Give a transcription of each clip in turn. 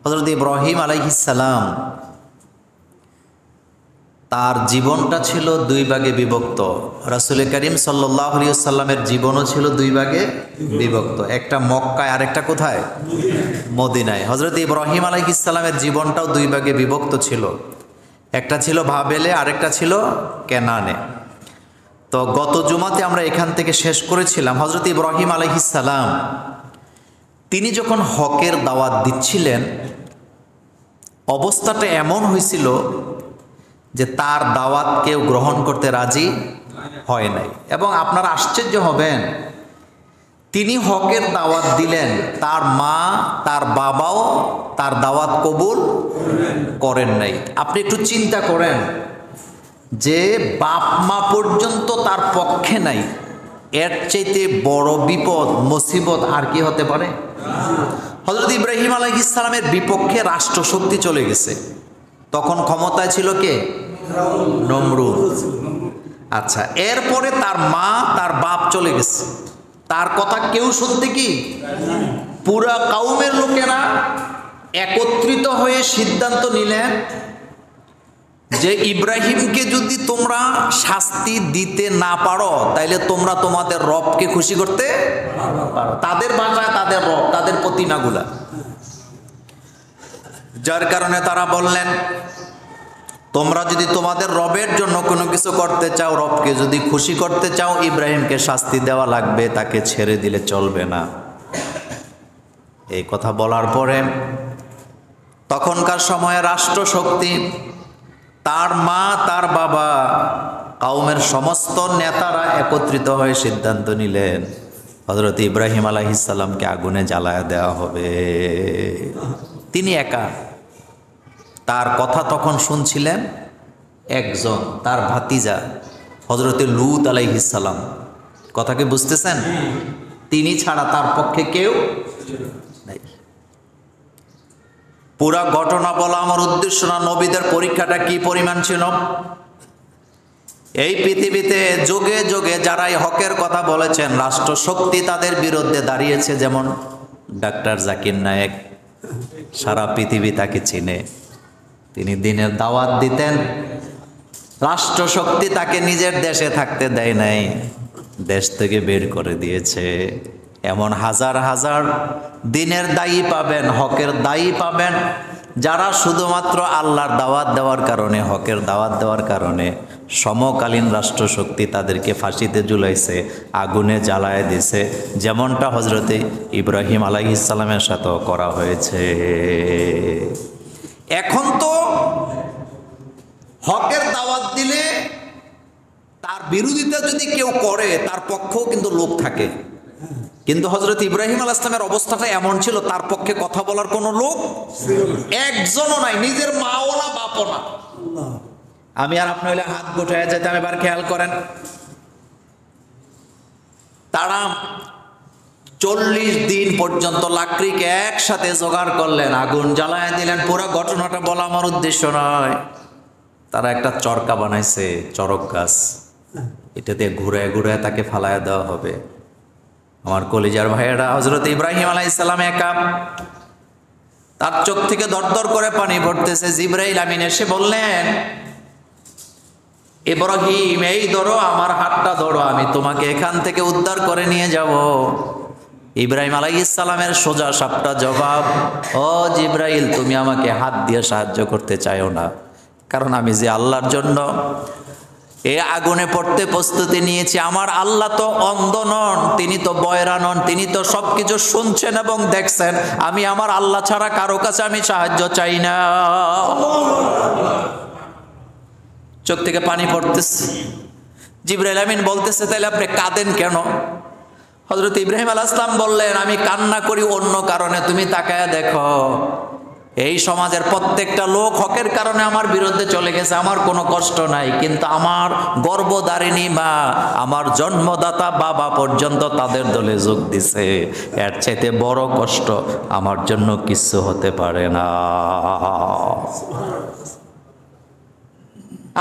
হযরত ইব্রাহিম আলাইহিস সালাম তার জীবনটা ছিল দুই ভাগে বিভক্ত। রাসূল করিম সাল্লাল্লাহু আলাইহি ওয়াসাল্লামের জীবনও ছিল দুই ভাগে বিভক্ত, একটা মক্কায় আর একটা কোথায়? মদিনায়। হযরত ইব্রাহিম আলাইহিস সালামের জীবনটাও দুই ভাগে বিভক্ত ছিল, একটা ছিল বাবেলে আরেকটা ছিল কেনানে। তো গত জুমাতে আমরা এখান থেকে শেষ করেছিলাম হযরত ইব্রাহিম আলাইহিস সালাম তিনি যখন হকের দাওয়াত দিচ্ছিলেন অবস্থাটা এমন হয়েছিল যে তার দাওয়াত কেউ গ্রহণ করতে রাজি হয় নাই। এবং আপনারা আশ্চর্য হবেন, তিনি হকের দাওয়াত দিলেন, তার মা তার বাবাও তার দাওয়াত কবুল করেন নাই। আপনি একটু চিন্তা করেন যে বাপ মা পর্যন্ত তার পক্ষে নাই, এর চাইতে বড় বিপদ মুসিবত আর কি হতে পারে? হযরত ইব্রাহিম আলাইহিস সালামের বিপক্ষে রাষ্ট্রশক্তি চলে গেছে। তখন ক্ষমতায় ছিল কে? নমরুদ। আচ্ছা, এরপরে তার মা তার বাপ চলে গেছে, তার কথা কেউ শুনতে কি? পুরা কওমের লোকেরা একত্রিত হয়ে সিদ্ধান্ত নিলেন যে ইব্রাহিমকে যদি তোমরা শাস্তি দিতে না পারো তাইলে তোমরা তোমাদের রবকে খুশি করতে পারো। তাদের ভাষায় তাদের রব, তাদের প্রতিমাগুলা। যার কারণে তারা বললেন তোমরা যদি তোমাদের রবের জন্য কোনো কিছু করতে চাও, রবকে যদি খুশি করতে চাও, ইব্রাহিমকে শাস্তি দেওয়া লাগবে, তাকে ছেড়ে দিলে চলবে না। এই কথা বলার পরে তখনকার সময়ে রাষ্ট্রশক্তি, তার মা তার বাবা, কওমের সমস্ত নেতারা একত্রিত হয়ে সিদ্ধান্ত নিলেন হযরত ইব্রাহিম আলাইহিস সালামকে আগুনে জ্বালায়া দেওয়া হবে। তিনি একা। তার কথা তখন শুনছিলেন একজন, তার ভাতিজা হযরত লূত আলাইহিস সালাম। কথা কি বুঝতেছেন? তিনি ছাড়া তার পক্ষে কেউ নাই। পুরা ঘটনা বলা আমার উদ্দেশ্য না, নবীদের পরীক্ষাটা কি পরিমাণ ছিল। এই পৃথিবীতে যুগে যুগে যারাই হকের কথা বলেছেন রাষ্ট্রশক্তি তাদের বিরুদ্ধে দাঁড়িয়েছে। যেমন ডাক্তার জাকির নায়েক, সারা পৃথিবী তাকে চিনে। তিনি দিনের দাওয়াত দিতেন, রাষ্ট্রশক্তি তাকে নিজের দেশে থাকতে দেয় নাই, দেশ থেকে বের করে দিয়েছে। এমন হাজার হাজার দিনের দায়ী পাবেন, হকের দায়ী পাবেন, যারা শুধুমাত্র আল্লাহর দাওয়াত দেওয়ার কারণে, হকের দাওয়াত দেওয়ার কারণে সমকালীন রাষ্ট্রশক্তি তাদেরকে ফাঁসিতে ঝুলাইছে, আগুনে জ্বালায় দিছে, যেমনটা হযরতে ইব্রাহিম আলাইহিস সালামের সাথেও করা হয়েছে। এখন তো হকের দাওয়াত দিলে তার বিরোধিতা যদি কেউ করে তার পক্ষেও কিন্তু লোক থাকে। কিন্তু হযরত ইব্রাহিম আলাইহিস সালামের অবস্থাটা এমন ছিল, তার পক্ষে কথা বলার কোনো লোক একজনও নাই, নিজের মাও না বাপও না। আমি আর আপনি হইলে হাত গোটায় যেতাম। এবার খেয়াল করেন, তারা 40 দিন পর্যন্ত লাকড়িকে একসাথে জোগাড় করলেন, আগুন জ্বালায় দিলেন। পুরো ঘটনাটা বলা আমার উদ্দেশ্য নয়। তারা একটা চরকা বানাইছে, চরক গাছ, এটাতে ঘুরে ঘুরে তাকে ফালায়া দেওয়া হবে। আমার কলিজার ভাইয়েরা, হযরত ইব্রাহিম আলাইহিস সালাম একা, তার চোখ থেকে দরদর করে পানি পড়তেছে। জিবরাইল আমিন এসে বললেন, ইব্রাহিম এই ধরো, আমার হাতটা ধরো, আমি তোমাকে এখান থেকে উদ্ধার করে নিয়ে যাব। ইব্রাহিম আলাইহিস সালামের সোজা সাপটা জবাব, ও জিবরাইল, তুমি আমাকে হাত দিয়ে সাহায্য করতে চাইও না, কারণ আমি যে আল্লাহর জন্য এই আগুনে পড়তে প্রস্তুতি নিয়েছি, আমার আল্লাহ তো অন্ধ নন, তিনি তো বয়রা নন, তিনি তো সবকিছু শুনছেন এবং দেখছেন। আমি আমার আল্লাহ ছাড়া কারো কাছে আমি সাহায্য চাই না। চোখ থেকে পানি পড়তেছে। জিবরাইল আমিন বলতেছে, তাহলে আপনি কাঁদেন কেন? হযরত ইব্রাহিম আলাইহিস সালাম বললেন, আমি কান্না করি অন্য কারণে, তুমি তাকায়া দেখো, এই সমাজের প্রত্যেকটা লোক হকের কারণে আমার বিরুদ্ধে চলে গেছে, আমার কোনো কষ্ট নাই, কিন্তু আমার গর্ভধারিণী মা, আমার জন্মদাতা বাবা পর্যন্ত তাদের দলে যোগ দিছে। এর চাইতে বড় কষ্ট আমার জন্য কিছু হতে পারে না।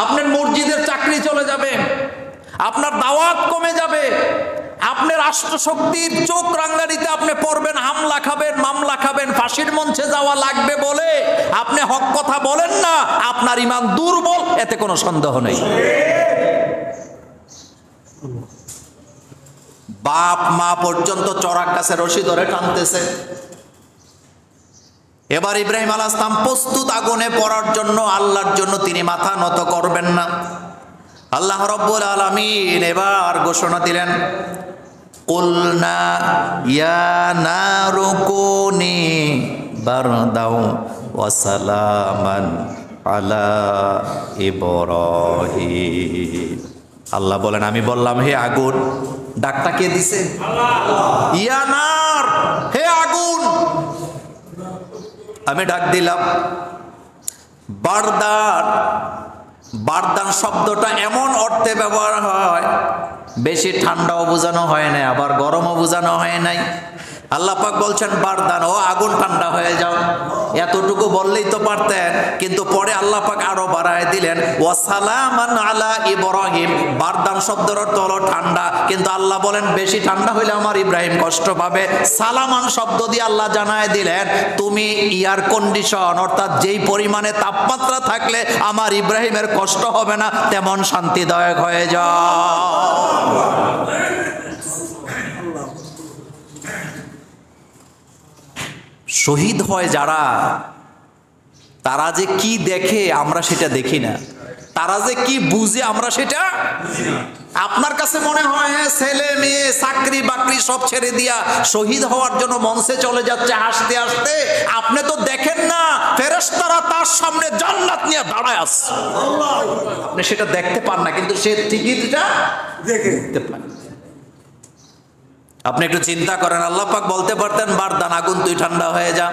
আপনার মসজিদের চাকরি চলে যাবে, আপনার দাওয়াত কমে যাবে, আপনি রাষ্ট্রশক্তির চোখ রাঙ্গানিতে আপনি পড়বেন, হামলা খাবেন, মামলা খাবেন, ফাঁসির মঞ্চে যাওয়া লাগবে বলে আপনি হক কথা বলেন না, আপনার ঈমান দুর্বল, এতে কোনো সন্দেহ নেই। বাপ মা পর্যন্ত চড়াক গাছে রশি ধরে টানতেছে। এবার ইব্রাহিম আলাইহিস সালাম প্রস্তুত আগুনে পড়ার জন্য, আল্লাহর জন্য তিনি মাথা নত করবেন না। আল্লাহ রাব্বুল আলামিন এবার ঘোষণা দিলেন, কুলনা ইয়া নারু কুনি বারদাও ওয়া সালামান আলা ইব্রাহিম। আল্লাহ বলেন, আমি বললাম হে আগুন, ডাকটা কে দিছে? আল্লাহ। ইয়া নার, হে আগুন, আমি ডাক দিলাম। বারদান, বারদান শব্দটা এমন অর্থে ব্যবহার হয়, বেশি ঠান্ডাও বোঝানো হয় না, আবার গরমও বোঝানো হয় নাই। আল্লাহ পাক বলছেন বারদান, ও আগুন ঠান্ডা হয়ে যাও। এতটুকু বললেই তো পারতেন, কিন্তু পরে আল্লাহ পাক আরো বাড়ায় দিলেন, ওয়া সালামান আলা ইব্রাহিম। বারদান শব্দের অর্থ হলো ঠান্ডা, কিন্তু আল্লাহ বলেন বেশি ঠান্ডা হইলে আমার ইব্রাহিম কষ্ট পাবে। সালামান শব্দ দিয়ে আল্লাহ জানায় দিলেন, তুমি এয়ার কন্ডিশন, অর্থাৎ যেই পরিমাণে তাপমাত্রা থাকলে আমার ইব্রাহিমের কষ্ট হবে না, তেমন শান্তিদায়ক হয়ে যাও। শহীদ হয় যারা, তারা যে কি দেখে আমরা সেটা দেখি না, তারা যে কি বুঝে আমরা সেটা। আপনার কাছে মনে হয় হ্যাঁ, ছেলে মেয়ে চাকরি বাকরি সব ছেড়ে দিয়া শহীদ হওয়ার জন্য মঞ্চে চলে যাচ্ছে হাসতে হাসতে, আপনি তো দেখেন না ফেরেশতারা তার সামনে জান্নাত নিয়ে দাঁড়ায় আছে, আপনি সেটা দেখতে পান না, কিন্তু সে টিকিটটা দেখতে পান। আপনি একটু চিন্তা করেন, আল্লাহ পাক বলতে পারতেন বারদান আগুন তুই ঠান্ডা হয়ে যা,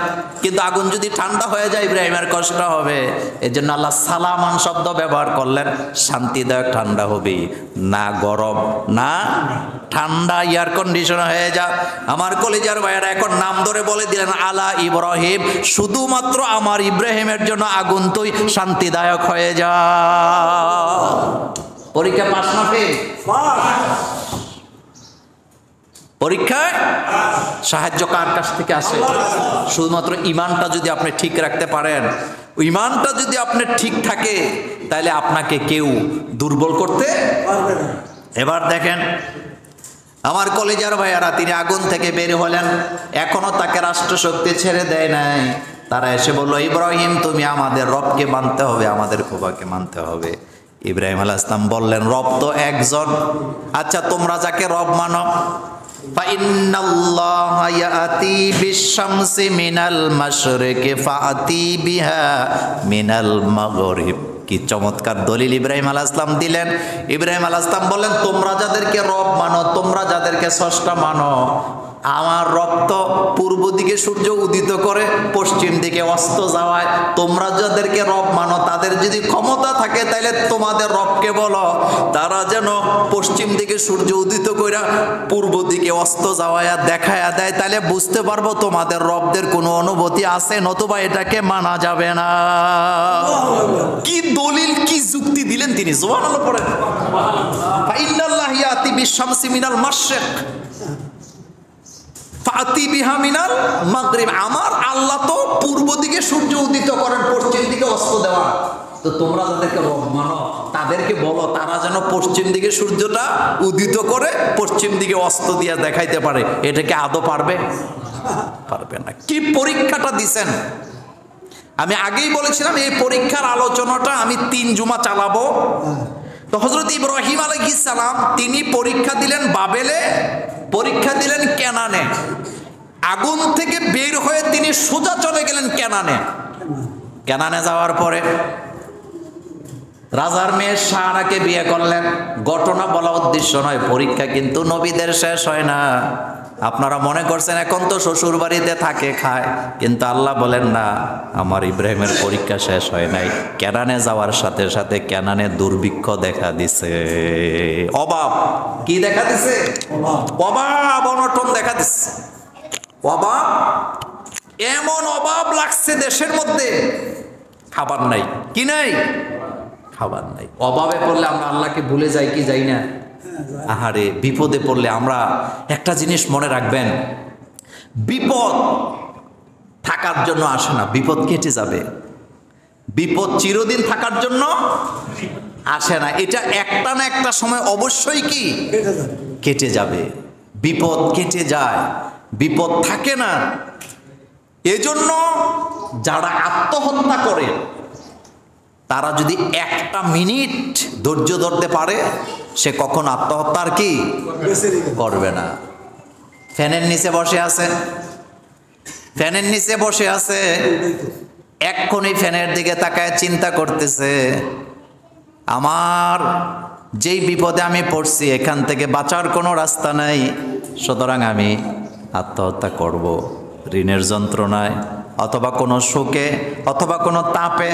কিন্তু আগুন যদি ঠান্ডা হয়ে যায় ইব্রাহিমের কষ্ট হবে। এই জন্য আল্লাহ সালামান শব্দ ব্যবহার করলেন, শান্তিদায়ক ঠান্ডা হবে, না গরম না ঠান্ডা, এয়ার কন্ডিশন হয়ে যা। আমার কলিজার ভাইয়েরা এখন নাম ধরে বলে দিলেন আলা ইব্রাহিম, শুধুমাত্র আমার ইব্রাহিমের জন্য আগুন তুই শান্তিদায়ক হয়ে যা। পরীক্ষা পাস না ফেল? পরীক্ষায় সাহায্য কার কাছ থেকে আসে? শুধুমাত্র ইমানটা যদি আপনি ঠিক রাখতে পারেন, ইমানটা যদি আপনি ঠিক থাকে, তাহলে আপনাকে কেউ দুর্বল করতে পারবে না। এবার দেখেন আমার কলিজার ভাইয়ারা, তিনি আগুন থেকে বের হলেন, এখনো তাকে রাষ্ট্রশক্তি ছেড়ে দেয় নাই। তারা এসে বলল, ইব্রাহিম তুমি আমাদের রবকে মানতে হবে, আমাদের খোবাকে মানতে হবে। ইব্রাহিম আলাইহিস সালাম বললেন, রব তো একজন। আচ্ছা তোমরা যাকে রব মানো, ফাইন্নাল্লাহা ইয়াতি বিশ-শামসি মিনাল মাশরিকি ফাআতি বিহা মিনাল মাগরিব। কি চমৎকার দলিল ইব্রাহিম আলাইহিস সালাম দিলেন। ইব্রাহিম আলাইহিস সালাম বললেন, তোমরা যাদেরকে রব মানো, তোমরা যাদেরকে স্রষ্টা মানো, আমার রব তো পূর্ব দিকে সূর্য উদিত করে পশ্চিম দিকে অস্ত যাওয়ায়। তোমরা যাদেরকে রব মানো, তাদের যদি ক্ষমতা থাকে তাহলে তোমাদের রবকে বলো তারা যেন পশ্চিম দিকে সূর্য উদিত কইরা পূর্ব দিকে অস্ত যাওয়ায় দেখায়া দেয়, তাহলে বুঝতে পারবো তোমাদের রবদের কোনো অনুভূতি আছে, নতুবা এটাকে মানা যাবে না। কি দলিল, কি যুক্তি দিলেন তিনি! সুবহানাল্লাহ পড়েন। ফাইন্নাল্লাহা ইয়াতি বিশ-শামসি মিনাল মাশরিক ফাআতি বিহা মিনাল মাগরিব। আমার আল্লাহ তো পূর্ব দিকে সূর্য উদিত করেন, পশ্চিম দিকে অস্ত দেওয়া। তো তোমরা যাদেরকে রব মানো তাদেরকে বলো তারা যেন পশ্চিম দিকে সূর্যটা উদিত করে পশ্চিম দিকে অস্ত দিয়া দেখাইতে পারে। এটাকে আদৌ পারবে? পারবে না। কি পরীক্ষাটা দিছেন! আমি আগেই বলেছিলাম এই পরীক্ষার আলোচনাটা আমি 3 জুমা চালাবো। তো হযরত ইব্রাহিম আলাইহিস সালাম তিনি পরীক্ষা দিলেন বাবেলে, পরীক্ষা দিলেন কেনানে। আগুন থেকে বের হয়ে তিনি সোজা চলে গেলেন কেনানে। কেনানে যাওয়ার পরে রাজার মেয়ে সারাকে বিয়ে করলেন। ঘটনা বলা উদ্দেশ্য নয়, পরীক্ষা কিন্তু নবীদের শেষ হয় না। আপনারা মনে করছেন এখন তো শ্বশুর বাড়িতে থাকে খায়, কিন্তু আল্লাহ বলেন না, আমার ইব্রাহিমের পরীক্ষা শেষ হয় নাই। কেনানে যাওয়ার সাথে সাথে কেনানে দুর্ভিক্ষ দেখা দিছে। অভাব কি দেখা দিছে? অভাব, অনটন দেখা দিছে। অভাব, এমন অভাব লাগছে দেশের মধ্যে, খাবার নাই। কি নাই? খাবার নাই। অভাবে পড়লে আমরা আল্লাহকে ভুলে যাই কি যাই না? আহারে, বিপদে পড়লে আমরা একটা জিনিস মনে রাখবেন, বিপদ থাকার জন্য আসে না, বিপদ কেটে যাবে। বিপদ চিরদিন থাকার জন্য আসে না, এটা একটা না একটা সময় অবশ্যই কি কেটে যাবে। বিপদ কেটে যায়, বিপদ থাকে না। এজন্য যারা আত্মহত্যা করে তারা যদি একটা মিনিট ধৈর্য ধরতে পারে, সে কখন আত্মহত্যার কি করবে না। ফ্যানের নিচে বসে আছে, ফ্যানের নিচে বসে আছে, এক্ষুনি ফ্যানের দিকে তাকায় চিন্তা করতেছে, আমার যেই বিপদে আমি পড়ছি এখান থেকে বাঁচার কোনো রাস্তা নাই, সুতরাং আমি আত্মহত্যা করব। ঋণের যন্ত্রণায় অথবা কোনো শোকে অথবা কোনো তাপে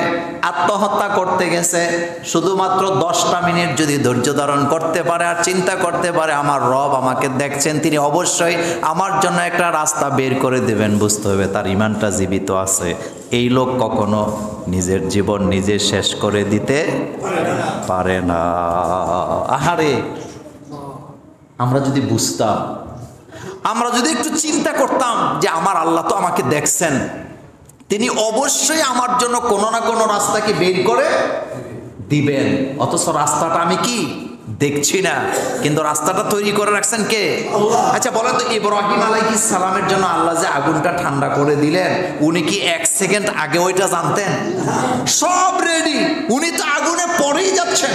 আত্মহত্যা করতে গেছে। শুধুমাত্র 10টা মিনিট যদি ধৈর্য ধারণ করতে পারে আর চিন্তা করতে পারে, আমার রব আমাকে দেখছেন, তিনি অবশ্যই আমার জন্য একটা রাস্তা বের করে দেবেন, বুঝতে হবে তার ঈমানটা জীবিত আছে। এই লোক কখনো নিজের জীবন নিজে শেষ করে দিতে পারে না। আহারে, আমরা যদি বুঝতাম, আমরা যদি একটু চিন্তা করতাম যে আমার আল্লাহ তো আমাকে দেখছেন, তিনি অবশ্যই আমার জন্য কোনো না কোনো রাস্তাকে বের করে দিবেন, অথচ রাস্তাটা আমি কি দেখছি না, কিন্তু রাস্তাটা তৈরি করে রাখছেন কে? আচ্ছা বলেন তো, ইব্রাহিম আলাইহিস সালামের জন্য আল্লাহ যে আগুনটা ঠান্ডা করে দিলেন, উনি কি 1 সেকেন্ড আগে ওইটা জানতেন? সব রেডি, উনি তো আগুনে পড়েই যাচ্ছেন,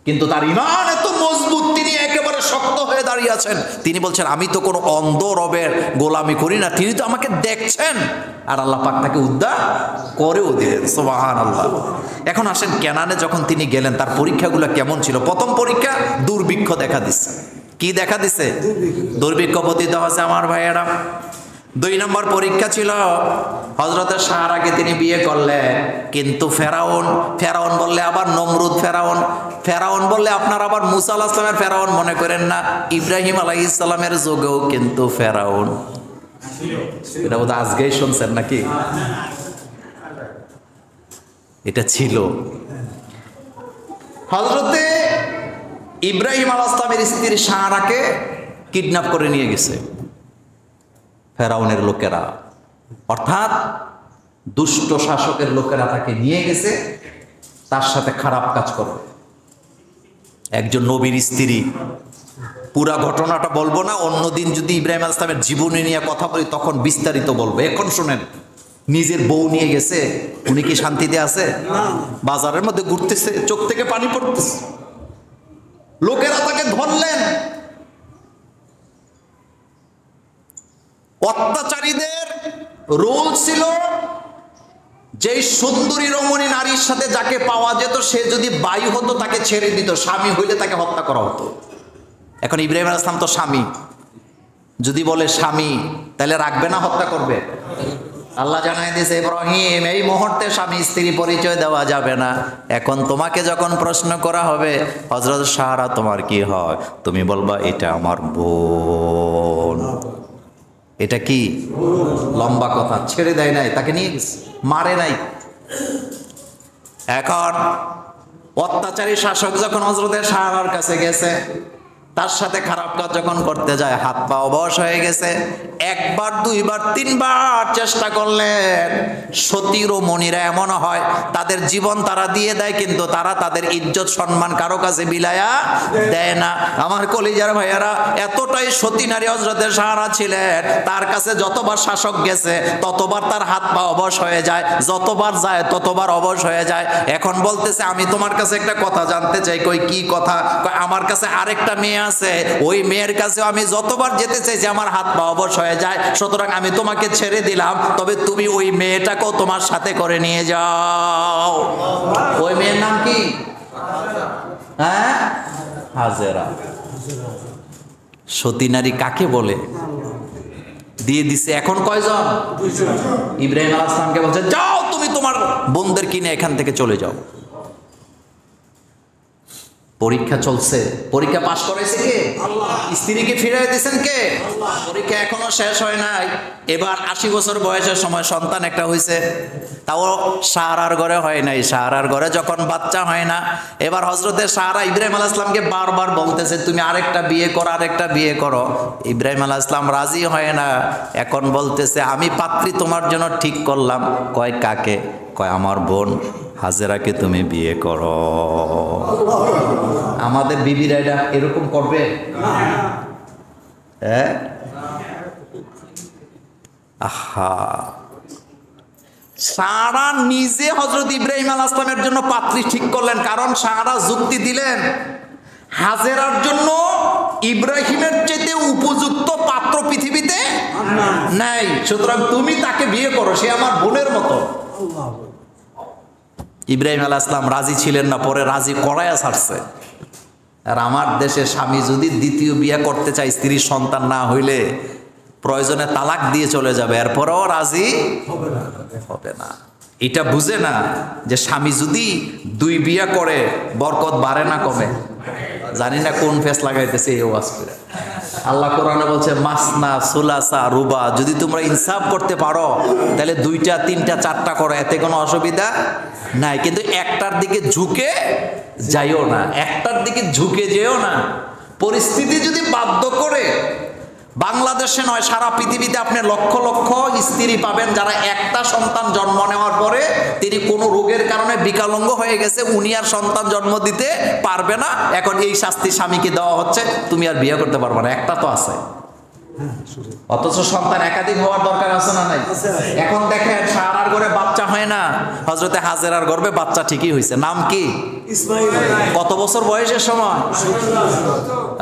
কিন্তু তার ঈমান এত মজবুত, তিনি একেবারে শক্ত হয়ে দাঁড়িয়ে আছেন। তিনি বলছেন, আমি তো কোনো অন্ধ রবের গোলামি করি না, তিনি তো আমাকে দেখছেন। আর আল্লাহ পাক তাকে উদ্ধার করেও দিলেন, সুবহানাল্লাহ। এখন আসেন, কেনানে যখন তিনি গেলেন, তার পরীক্ষাগুলো কেমন ছিল? প্রথম পরীক্ষা দুর্ভিক্ষ দেখা দিচ্ছে। কি দেখা দিছে? দুর্ভিক্ষ পতিত হচ্ছে আমার ভাইয়েরা। 2 নম্বর পরীক্ষা ছিল, হযরতের সারাকে তিনি বিয়ে করলেন, কিন্তু ফেরাউন বললে আবার নমরুদ ফেরাউন বললে আপনার আবার মুসা আলাইহিস সালামের ফেরাউন মনে করেন না, ইব্রাহিম আলাইহিস সালামের যুগেও কিন্তু ফেরাউন। এটা বোধহয় আজকেই শুনছেন নাকি? এটা ছিল। হযরতে ইব্রাহিম আলাইহিস সালামের স্ত্রী সারাকে কিডন্যাপ করে নিয়ে গেছে ফেরাউনের লোকেরা, অর্থাৎ দুষ্ট শাসকের লোকেরা তাকে নিয়ে গেছে তার সাথে খারাপ কাজ করে। একজন নবীর স্ত্রী, পুরা ঘটনাটা বলবো না, অন্যদিন যদি ইব্রাহিম আলাইহিস সালামের জীবনী নিয়ে কথা বলি তখন বিস্তারিত বলবো। এখন শুনেন, নিজের বউ নিয়ে গেছে, উনি কি শান্তিতে আছে? বাজারের মধ্যে ঘুরতেছে, চোখ থেকে পানি পড়তেছে, লোকেরা তাকে ধরলেন। অত্যাচারীদের রোল ছিল, যেই সুন্দরী রমণী নারীর সাথে যাকে পাওয়া যেত, সে যদি বাই হতো তাকে ছেড়ে দিত, স্বামী হইলে তাকে হত্যা করা হতো। এখন ইব্রাহিম আলাইহিস সালাম তো স্বামী, যদি বলে স্বামী, তাহলে রাখবে না হত্যা করবে? আল্লাহ জানাই দিয়েছে, ইব্রাহিম এই মুহূর্তে স্বামী স্ত্রী পরিচয় দেওয়া যাবে না। এখন তোমাকে যখন প্রশ্ন করা হবে, হযরত সারা তোমার কি হয়, তুমি বলবা এটা আমার বোন। এটা কি লম্বা কথা, ছেড়ে দেয় নাই, তাকে নিয়ে গেছে, মারে নাই। এখন অত্যাচারী শাসক যখন হযরতের সারার কাছে গেছে, তার সাথে খারাপ কাজ যখন করতে যায়, হাত পা অবশ হয়ে গেছে। 1 বার 2 বার 3 বার চেষ্টা করলেন। সতী রমণীরা এমন হয়, তাদের জীবন তারা দিয়ে দেয়, কিন্তু তারা তাদের ইজ্জত সম্মান কারো কাছে বিলায়া দেয় না। আমার কলিজার ভাইয়ারা, এতটাই সতী নারী হযরতের সারা ছিলেন, তার কাছে যতবার শাসক গেছে ততবার তার হাত পা অবশ হয়ে যায়, যতবার যায় ততবার অবশ হয়ে যায়। এখন বলতেছে, আমি তোমার কাছে একটা কথা জানতে চাই। কই কি কথা? আমার কাছে আরেকটা মেয়ে আছে, ওই মেয়ের কাছে আমি যতবার যেতে চাইছি আমার হাত পা অবশ হয়ে যায়, সুতরাং আমি তোমাকে ছেড়ে দিলাম, তবে তুমি ওই মেয়েটাকেও তোমার সাথে করে নিয়ে যাও। ওই মেয়ের নাম কি? হ্যাঁ, হাজেরা। সতী নারী কাকে বলে? দিয়ে দিছে। এখন কয়জন? ইব্রাহিম আলাইহিস সালামকে বলছে, যাও তুমি তোমার বোনদের কিনে এখান থেকে চলে যাও। পরীক্ষা চলছে, পরীক্ষা পাশ করাইছে কে? স্ত্রীকে ফিরাই দিয়েছেন কে? পরীক্ষা এখনো শেষ হয় নাই। এবার 80 বছর বয়সের সময় সন্তান একটা হয়েছে, তাও সাহারার ঘরে হয় নাই। সাহারার ঘরে যখন বাচ্চা হয় না, এবার হজরতে সাহারা ইব্রাহিম আলাইহিস সালামকে বারবার বলতেছে তুমি আরেকটা বিয়ে করো, আরেকটা বিয়ে করো। ইব্রাহিম আলাইহিস সালাম রাজি হয় না। এখন বলতেছে আমি পাত্রী তোমার জন্য ঠিক করলাম। কয় কাকে? কয় আমার বোন হাজেরাকে তুমি বিয়ে করো। আমাদের বিবিরা এটা এরকম করবে? হ্যাঁ, আহা, সারা নিজে হযরত ইব্রাহিম আলাইহিস সালামের জন্য পাত্রী ঠিক করলেন, কারণ সারা যুক্তি দিলেন হাজেরার জন্য ইব্রাহিমের চেয়ে উপযুক্ত পাত্র পৃথিবীতে নাই, সুতরাং তুমি তাকে বিয়ে করো, সে আমার বোনের মতো। ইব্রাহিম আলাইহিস সালাম রাজি ছিলেন না, পরে রাজি করায়া ছাড়ছে। আর আমার দেশে স্বামী যদি দ্বিতীয় বিয়ে করতে চায়, স্ত্রীর সন্তান না হইলে প্রয়োজনে তালাক দিয়ে চলে যাবে, এরপরেও রাজি হবে না। এটা বুঝে না যে স্বামী যদি 2 বিয়ে করে বরকত বাড়ে না কমে। জানি না কোন ফেস লাগাইতেছে এই ওয়াজ করে। আল্লাহ কোরআনে বলছে মাসনা সুলাসা রুবা, যদি তোমরা ইনসাফ করতে পারো তাহলে 2টা 3টা 4টা করো, এতে কোনো অসুবিধা নাই। কিন্তু একটার দিকে ঝুঁকে যাইও না, একটার দিকে ঝুঁকে যেও না। পরিস্থিতি যদি বাধ্য করে, বাংলাদেশে নয় সারা পৃথিবীতে আপনি লক্ষ লক্ষ স্ত্রী পাবেন যারা একটা সন্তান জন্ম নেওয়ার পরে তিনি কোনো রোগের কারণে বিকলাঙ্গ হয়ে গেছে, উনি আর সন্তান জন্ম দিতে পারবে না। এখন এই শাস্তি স্বামীকে দেওয়া হচ্ছে, তুমি আর বিয়ে করতে পারবে না। একটা তো আছে, অথচ সন্তান একাধিক হওয়ার দরকার আছে না নাই? এখন দেখেন সারার ঘরে বাচ্চা হয় না, হযরতে হাজেরার গর্ভে বাচ্চা ঠিকই হয়েছে। নাম কি? ইসমাঈল। কত বছর বয়সের সময়?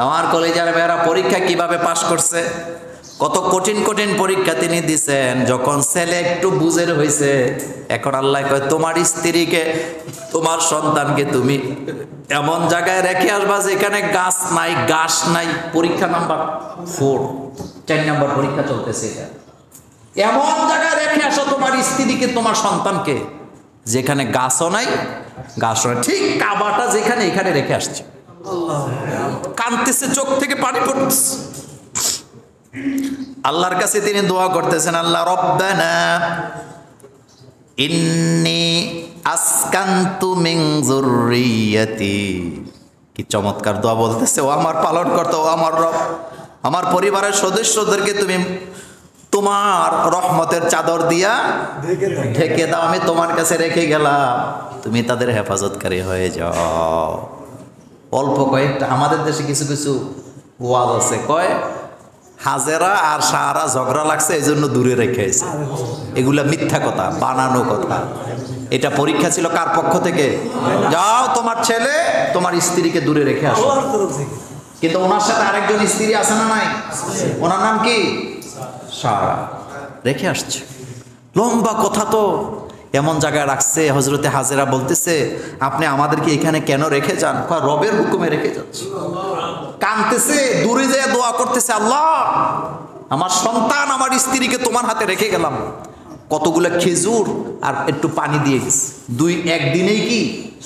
আমার কলেজের মেয়েরা পরীক্ষা কিভাবে পাশ করছে, কত কঠিন কঠিন পরীক্ষা তিনি দিছেন। যখন ছেলে একটু বুঝের হয়েছে, এখন আল্লাহ কয় তোমার স্ত্রীকে, তোমার সন্তানকে তুমি এমন জায়গায় রেখে আসবা যেখানে গাছ নাই, ঘাস নাই। পরীক্ষা নাম্বার 4, 4 নাম্বার পরীক্ষা চলতেছে। এটা এমন জায়গায় রেখে আসো তোমার স্ত্রীকে, তোমার সন্তানকে, যেখানে গাছও নাই, ঘাসও নাই। ঠিক কাবাটা যেখানে, এখানে রেখে আসছে। কাঁদতেছে, চোখ থেকে পানি পড়তেছে। আল্লাহর কাছে তিনি দোয়া করতেছেন, আল্লাহ রব্বানা ইন্নী আসকান্তু মিন যুররিয়াতি। কি চমৎকার দোয়া বলতেছে, ও আমার পালনকর্তা, ও আমার রব, আমার পরিবারের সদস্যদেরকে তুমি তোমার রহমতের চাদর দিয়া ঢেকে দাও। আমি তোমার কাছে রেখে গেলাম, তুমি তাদের হেফাজতকারী হয়ে যাও। অল্প কয়েকটা আমাদের দেশে কিছু কিছু ওয়াজ আছে, কয় হাজেরা আর সাহারা ঝগড়া লাগছে এই জন্য দূরে রেখেছে। এগুলা মিথ্যা কথা, বানানো কথা। এটা পরীক্ষা ছিল কার পক্ষ থেকে? যাও তোমার ছেলে তোমার স্ত্রীকে দূরে রেখে আসো। কিন্তু ওনার সাথে আরেকজন স্ত্রী আছে না নাই? ওনার নাম কি? সারা। রেখে আসছে। লম্বা কথা তো। এমন জায়গায় রাখছে, হজরতে হাজেরা বলতেছে আপনি আমাদেরকে এখানে কেন রেখে যান? রবের হুকুমে রেখে যাচ্ছে। কাঁদতেছে, দূরে যেয়ে দোয়া করতেছে, আল্লাহ আমার সন্তান আমার স্ত্রীকে তোমার হাতে রেখে গেলাম। কতগুলো খেজুর আর একটু পানি দিয়ে গেছে। 1 দিনেই কি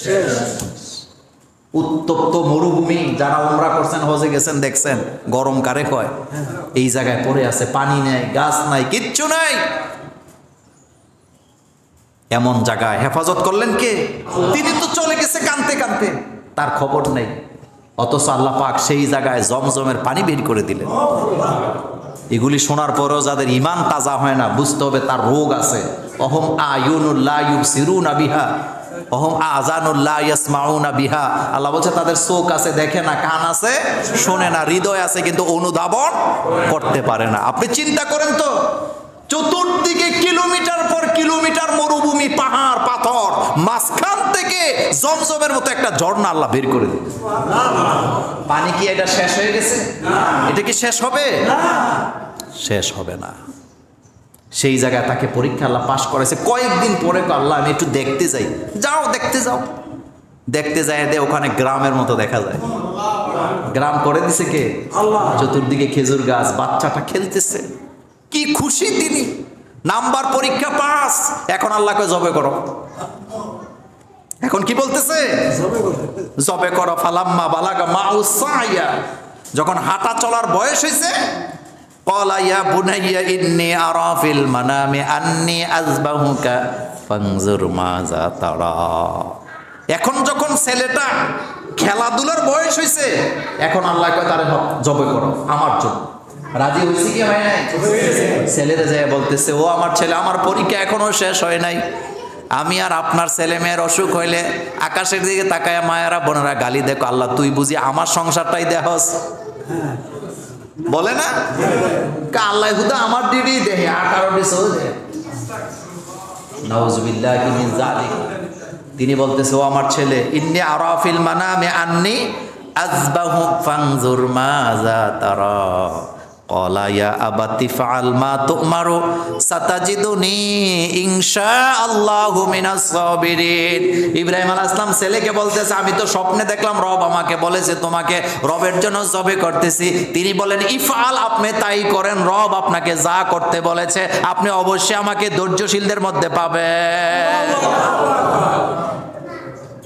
শেষ। উত্তপ্ত মরুভূমি, যারা উমরা করছেন, হজে গেছেন, দেখছেন গরম কারে হয়। এই জায়গায় পড়ে আছে, পানি নাই, গাছ নাই, কিচ্ছু নাই। এমন জায়গায় হেফাজত করলেন কে? তিনি তো চলে গেছে কাঁদতে কাঁদতে, তার খবর নেই। অথচ আল্লাহ পাক সেই জায়গায় জমজমের পানি বের করে দিলেন। এগুলি শোনার পরেও যাদের ইমান তাজা হয় না, বুঝতে হবে তার রোগ আছে। অহম আয়ুনুল্লাহ ইউবসিরুনা বিহা, অহম আযানুল্লাহ ইয়াসমাউনা বিহা। আল্লাহ বলছে তাদের চোখ আছে, দেখে না, কান আছে, শোনে না, হৃদয় আছে, কিন্তু অনুধাবন করতে পারে না। আপনি চিন্তা করেন তো, চতুর্দিকে কিলোমিটার পর কিলোমিটার মরুভূমি, পাহাড় পাথর, মাঝখান থেকে জমজমের মতো একটা ঝর্ণা আল্লাহ বের করে দিল। পানি কি এটা শেষ হয়ে গেছে? এটা কি শেষ হবে? শেষ হবে না। সেই জায়গায় তাকে পরীক্ষা আল্লাহ পাশ করেছে। কয়েকদিন পরে আল্লাহ আমি একটু দেখতে যাই। যাও, দেখতে যাও। দেখতে যায়, ওখানে গ্রামের মতো দেখা যায়। গ্রাম করে দিছে কে? আল্লাহ। চতুর্দিকে খেজুর গাছ, বাচ্চাটা খেলতেছে, কি খুশি তিনি। নাম্বার পরীক্ষা পাস, এখন আল্লাহকে জবে করো। এখন কি বলতেছে? জবে করো। ফালাম্মা বালাগা মাউসাইয়া, যখন হাঁটা চলার বয়স হয়েছে, ক্বালা ইয়া বুনাইয়া ইন্নী আরা ফিল মানামি আন্নী আযবাহুকা ফানজুর মাযা তারা। এখন যখন ছেলেটা খেলাধুলার বয়স হয়েছে, এখন আল্লাহ কয় তারে জবে করো আমার জন্য। রাজি হয়েছে কি হয় নাই? ছেলেরা যায় বলতেছে, ও আমার ছেলে, আমার পরীক্ষা এখনো শেষ হয় নাই, আমি আর আপনার ছেলে মেয়ের অসুখ হইলে আকাশের দিকে তাকায় মায়েরা বোনেরা গালি দেখো, আল্লাহ তুই বুঝি আমার সংসারটাই দেখস? বলে না? আল্লাহ হুদা আমার দিদি দেখে আর কারো দিছে নাউজুবিল্লাহি মিন যালিক। তিনি বলতেছে, ও আমার ছেলে, ইন্নী আরা ফিল মানামি আন্নী আযবাহু ফানজুর মাযা তারা। ক্বালা ইয়া আবাতি ফাআল মা তু'মারু সাতাজিদুনি ইনশাআল্লাহু মিনাস সাবিরিন। ইব্রাহিম আলাইহিস সালাম ছেলেকে বলতেছে, আমি তো স্বপ্নে দেখলাম রব আমাকে বলেছে তোমাকে রবের জন্য জবে করতেছি। তিনি বলেন, ইফআল, আপনি তাই করেন, রব আপনাকে যা করতে বলেছে আপনি অবশ্যই আমাকে ধৈর্যশীলদের মধ্যে পাবেন।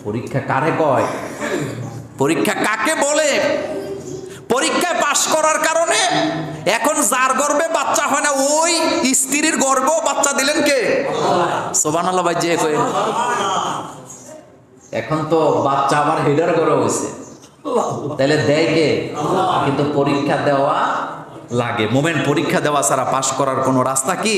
পরীক্ষা কারে কয়? পরীক্ষা কাকে বলে? পরীক্ষায় পাশ করার কারণে এখন যার গর্ভে বাচ্চা হয় না, ওই স্ত্রীর গর্ভেও বাচ্চা দিলেন কে? সুবহানাল্লাহ ভাই, যে কই এখন তো বাচ্চা আবার হেডার গর্ভে হইছে, তাহলে দেয় কে? কিন্তু পরীক্ষা দেওয়া লাগে। মোমেন্ট পরীক্ষা দেওয়া ছাড়া পাশ করার কোনো রাস্তা কি?